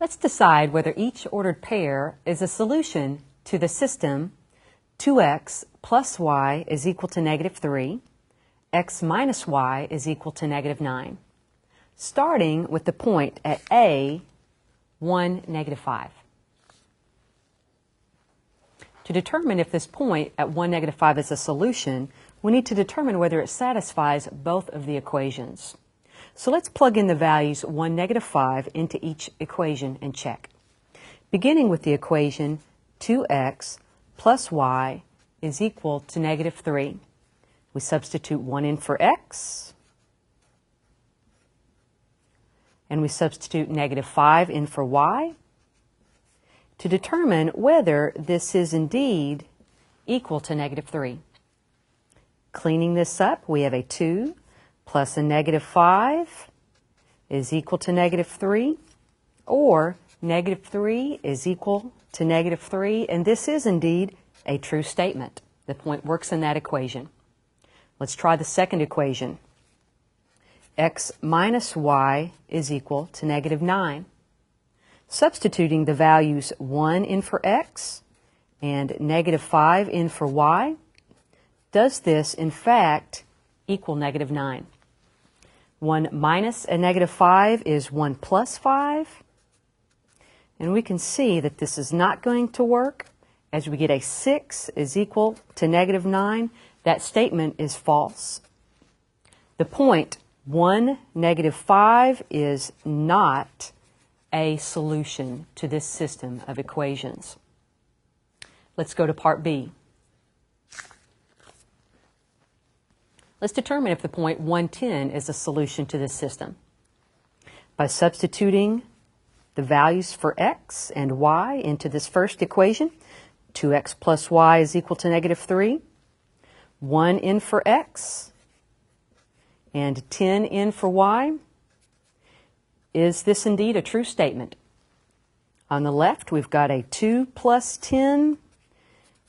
Let's decide whether each ordered pair is a solution to the system 2x plus y is equal to negative 3, x minus y is equal to negative 9, starting with the point at a, 1, negative 5. To determine if this point at 1, negative 5 is a solution, we need to determine whether it satisfies both of the equations. So let's plug in the values 1, negative 5 into each equation and check. Beginning with the equation 2x plus y is equal to negative 3. We substitute 1 in for x, and we substitute negative 5 in for y to determine whether this is indeed equal to negative 3. Cleaning this up, we have a 2 plus a negative 5 is equal to negative 3, or negative 3 is equal to negative 3, and this is indeed a true statement. The point works in that equation. Let's try the second equation. X minus y is equal to negative 9. Substituting the values 1 in for x and negative 5 in for y, does this in fact equal negative 9? 1 minus a negative 5 is 1 plus 5. And we can see that this is not going to work, as we get a 6 is equal to negative 9. That statement is false. The point 1, negative 5 is not a solution to this system of equations. Let's go to part B. Let's determine if the point 110 is a solution to this system. By substituting the values for x and y into this first equation, 2x plus y is equal to negative 3, 1 in for x, and 10 in for y, is this indeed a true statement? On the left, we've got a 2 plus 10.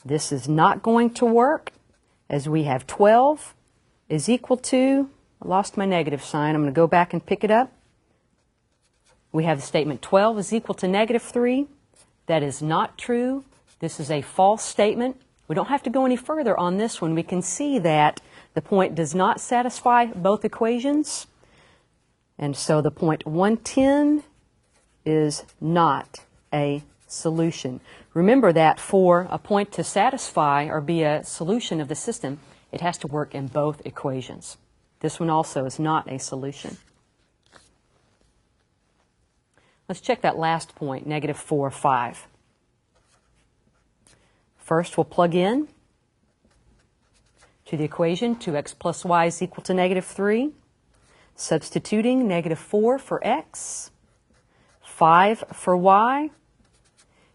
This is not going to work, as we have 12 is equal to, I lost my negative sign, I'm going to go back and pick it up. We have the statement 12 is equal to negative 3. That is not true. This is a false statement. We don't have to go any further on this one. We can see that the point does not satisfy both equations. And so the point 110 is not a solution. Remember that for a point to satisfy or be a solution of the system, it has to work in both equations. This one also is not a solution. Let's check that last point, negative 4, 5. First, we'll plug in to the equation 2x plus y is equal to negative 3, substituting negative 4 for x, 5 for y.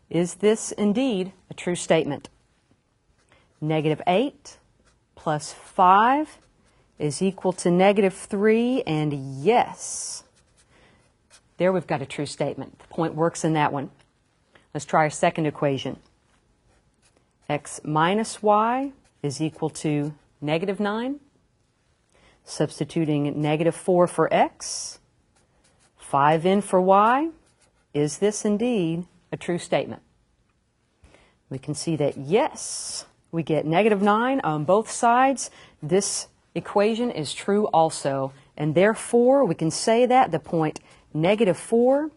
Is this indeed a true statement? Negative 8 plus 5 is equal to negative 3, and yes, there we've got a true statement. The point works in that one. Let's try our second equation. X minus y is equal to negative 9. Substituting negative 4 for x, 5 in for y. Is this indeed a true statement? We can see that yes, we get negative 9 on both sides. This equation is true also, and therefore we can say that the point negative 4,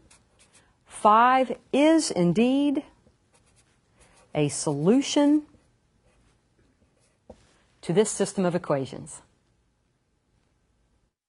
5 is indeed a solution to this system of equations.